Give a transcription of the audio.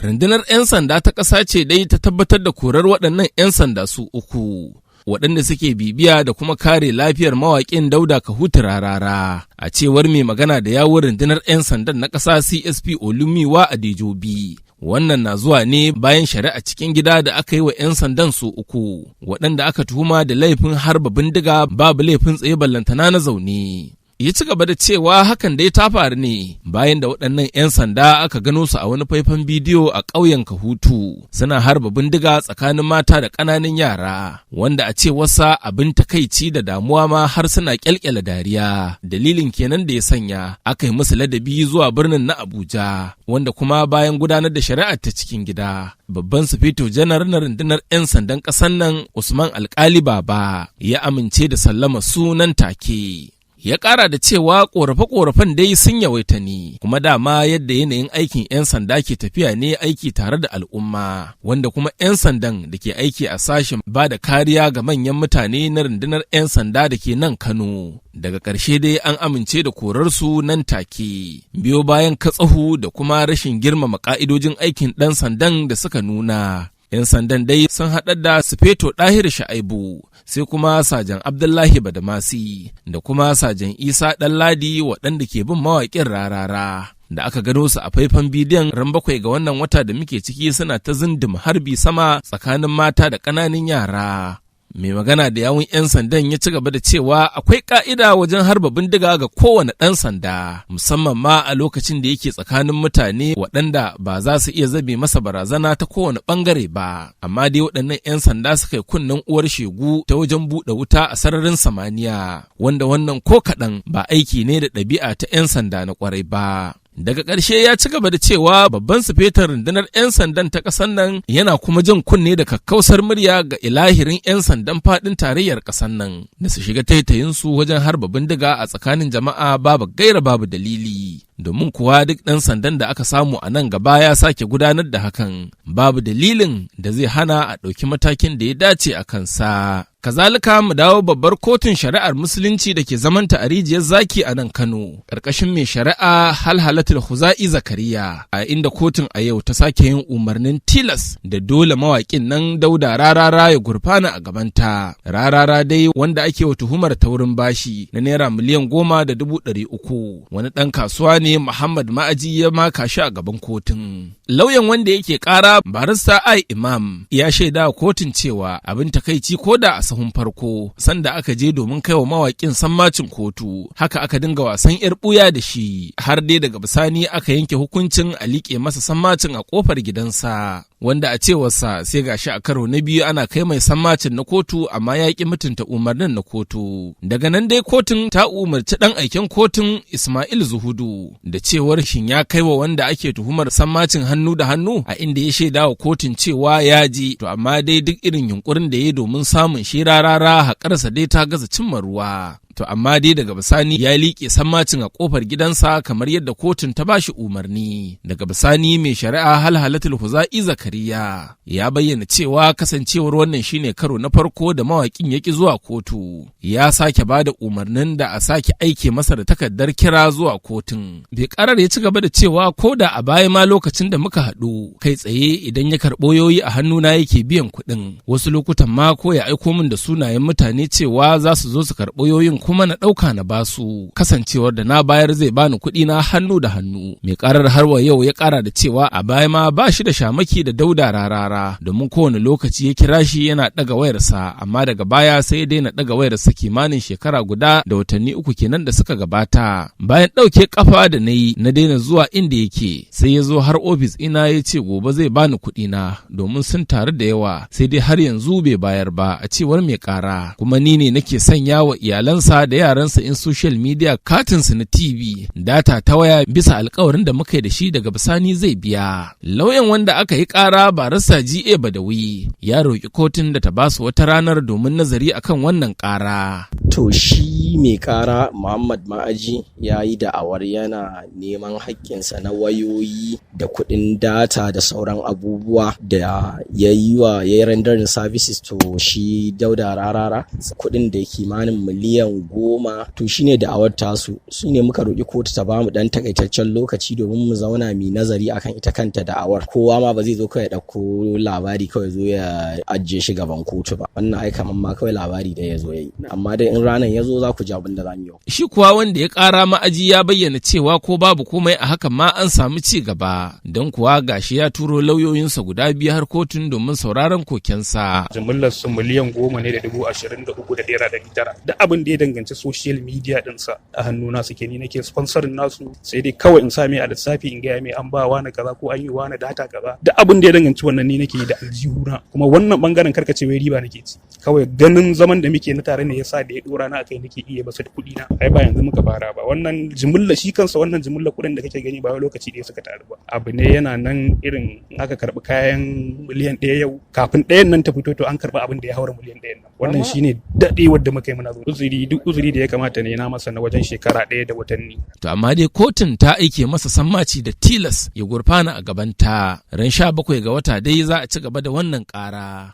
Rundunar 'yan sanda ta ƙasa ce dai ta tabbatar da korar waɗannan 'yan sanda su uku, waɗanda suke bibiya da kuma kare lafiyar mawaƙin Dauda Kahutu Rarara, a cewar mai magana da yawun rundunar 'yan sandan na ƙasa CSP Olumiwa Adejobi. Wannan na zuwa ne bayan shari'a cikin gida da aka yi wa 'yan sandan su uku, waɗanda aka tuhuma da laifin harba bindiga babu laifin tsaye ballantana na zaune. Ya ci gaba da cewa hakan dai ta faru ne bayan da waɗannan 'yan sanda aka gano su a wani faifan bidiyo a ƙauyen Kahutu suna harba bindiga tsakanin mata da ƙananan yara, wanda a ce wasa abin takaici da damuwa ma har suna ƙyalƙyala dariya. Dalilin kenan da ya sanya aka yi musu ladabi zuwa birnin na Abuja, wanda kuma bayan gudanar da shari'ar ta cikin gida, babban sufeto janar na rundunar 'yan sandan ƙasar nan Usman Alƙali Baba ya amince da sallama sunan take. Ya ƙara da cewa ƙorafe-ƙorafen dai sun yawaita ne, kuma dama yadda yanayin aikin 'yan sanda ke tafiya ne aiki tare da al'umma, wanda kuma 'yan sandan da ke aiki a sashen ba da kariya ga manyan mutane na rundunar 'yan sanda da ke nan Kano. Daga ƙarshe dai an amince da korarsu nan take, biyo bayan katsahu da kuma rashin girmama ƙa'idojin aikin ɗan sandan da suka nuna. 'Yan sandan dai sun haɗar da Sufeto Ɗahir Sha'aibu, sai kuma Sajan Abdullahi Badamasi da kuma Sajan Isa Ɗanladi waɗanda ke bin mawaƙin Rarara. Da aka gano su a faifan bidiyon ran 7 ga wannan wata da muke ciki suna ta zindima harbi sama tsakanin mata da ƙananan yara. Mai magana da yawun 'yan sandan ya ci gaba da cewa akwai ka'ida wajen harba bindiga ga kowane ɗan sanda, musamman ma a lokacin da yake tsakanin mutane waɗanda ba za su iya zabe masa barazana ta kowane ɓangare ba. Amma dai waɗannan 'yan sanda suka yi kunnen uwar shegu ta wajen buɗe wuta a sararin samaniya, wanda wannan ko kaɗan ba aiki ne da ɗabi'a ta 'yan sanda na ƙwarai ba. Daga ƙarshe ya ci gaba da cewa babban sufetar rundunar 'yan sandan ta ƙasar nan yana kuma jan kunne da kakkausar murya ga ilahirin 'yan sandan faɗin tarayyar ƙasar nan da su shiga taitayinsu wajen harba bindiga a tsakanin jama'a babu gaira babu dalili. Domin kuwa duk ɗan sandan da aka samu a nan gaba ya sake gudanar da hakan, babu dalilin da zai hana a ɗauki matakin da ya dace a kansa. Kazalika mu dawo babbar kotun shari'ar musulunci da ke zamanta a rijiyar zaki a nan Kano, ƙarƙashin mai shari'a Halhalatul Huza'i Zakariya, a inda kotun a yau ta sake yin umarnin tilas da dole mawaƙin nan Dauda Rarara ya gurfana a gabanta. Rarara dai wanda ake wa tuhumar taurin bashi na naira miliyan 10,300,000, wani ɗan kasuwa ne Muhammad Ma'aji ya maka shi a gaban kotun. Lauyan wanda yake ƙara barista Ai Imam ya shaida kotun cewa abin takaici ko da a sahun farko sanda aka je domin kaiwa mawaƙin sammacin kotu, haka aka dinga wasan 'yar ɓuya da shi har dai daga bisani aka yanke hukuncin a liƙe masa sammacin a ƙofar gidansa, wanda a cewarsa sai gashi a karo na biyu ana kai mai sammacin na kotu amma ya ƙi mutunta umarnin na kotu. Daga nan dai kotun ta umarci ɗan aiken kotun Ismail Zuhudu da cewar shin ya kai wa wanda ake tuhumar sammacin hannu da hannu, a inda ya shaida wa kotun cewa ya ji, to amma dai duk irin yunkurin da ya domin samun shi Rarara haƙarsa dai ta gaza cimma ruwa. To amma dai daga bisani ya liƙe sammacin a ƙofar gidansa kamar yadda kotun ta bashi umarni. Daga bisani mai shari'a Halhalatul Huza'i Zakariya ya bayyana cewa kasancewar wannan shine karo na farko da mawaƙin ya ƙi zuwa kotu, ya sake ba da umarnin da a sake aike masa da takardar kira zuwa kotun. Bai ƙarar ya ci gaba da cewa ko da a baya ma lokacin da muka haɗu kai tsaye idan ya karɓo yoyi a hannuna yake biyan kuɗin, wasu lokutan ma ko ya aiko min da sunayen mutane cewa za su zo su karɓo yoyin kuma na ɗauka na basu, kasancewar da na bayar zai bani kuɗi na hannu da hannu. Mai ƙarar harwa yau ya ƙara da cewa a baya ma ba shi da shamaki da Dauda Rarara, domin kowane lokaci ya kira shi yana ɗaga wayarsa, amma daga baya sai ya daina ɗaga wayarsa kimanin shekara guda da watanni 3 kenan da suka gabata. Bayan ɗauke ƙafa da na yi na daina zuwa inda yake, sai ya zo har ofis ina ya ce gobe zai bani kuɗi na domin sun taru da yawa, sai dai har yanzu bai bayar ba, a cewar mai ƙara. Kuma ni ne nake sanya wa iyalansa da yaransa in social media katinsu na TV, data ta waya bisa alkawarin da muka yi da shi daga bisani zai biya. Lauyan wanda aka yi ƙara barista GA Badawi ya roƙi kotun da ta basu wata ranar domin nazari akan wannan ƙara. To shi mai ƙara Muhammad Ma'aji ya yi da'awar yana neman haƙƙinsa na wayoyi da kuɗin data da sauran abubuwa da ya yi rendering services to shi Dauda Rarara, kuɗin da kimanin miliyan miliyan 10 to shine da'awar tasu. Shine muka roƙi kotu ta bamu dan takaitaccen lokaci domin mu zauna mu nazari akan ita kanta da'awar. Kowa ma ba zai zo kawai ya dauko labari kawai zo ya ajiye shi gaban kotu ba. Wannan ai kaman ma kawai labari da ya zo yayi. Amma dai in ranan ya zo za ku ji abin da zamu yi. Shi kuwa wanda ya ƙara ma'aji ya bayyana cewa ko babu komai a hakan ma an samu ci gaba. Don kuwa gashi ya turo lauyoyinsa guda 2 har kotun domin sauraron kokensa. Jimillar su miliyan 10,23,900. Da abin da ya danganci social media dinsa a hannuna suke, ni nake sponsorin nasu, sai dai kawai in sa mai a lissafi in gaya mai an ba wani kaza ko an yi wani data kaza. Da abin da ya danganci wannan ni nake da aljihuna, kuma wannan bangaren karkace wai riba nake ci. Kawai ganin zaman da muke na tare ne yasa da ya dora na akai nake iya basu da kuɗi na. Ai ba yanzu muka fara ba. Wannan jimilla shi kansa wannan jimilla kuɗin da kake gani ba wai lokaci da suka taru ba. Abu ne yana nan irin aka karɓi kayan miliyan 1 yau, kafin ɗayan nan ta fito to an karɓi abin da ya haura miliyan 1 nan. Wannan shine daɗewar da muka yi muna zo. Duk uzuri da ya kamata ne na masa na wajen shekara 1 da watanni. To amma dai kotun ta aike masa sammaci da tilas ya gurfana a gabanta. Ran 17 ga wata dai za a ci gaba da wannan ƙara.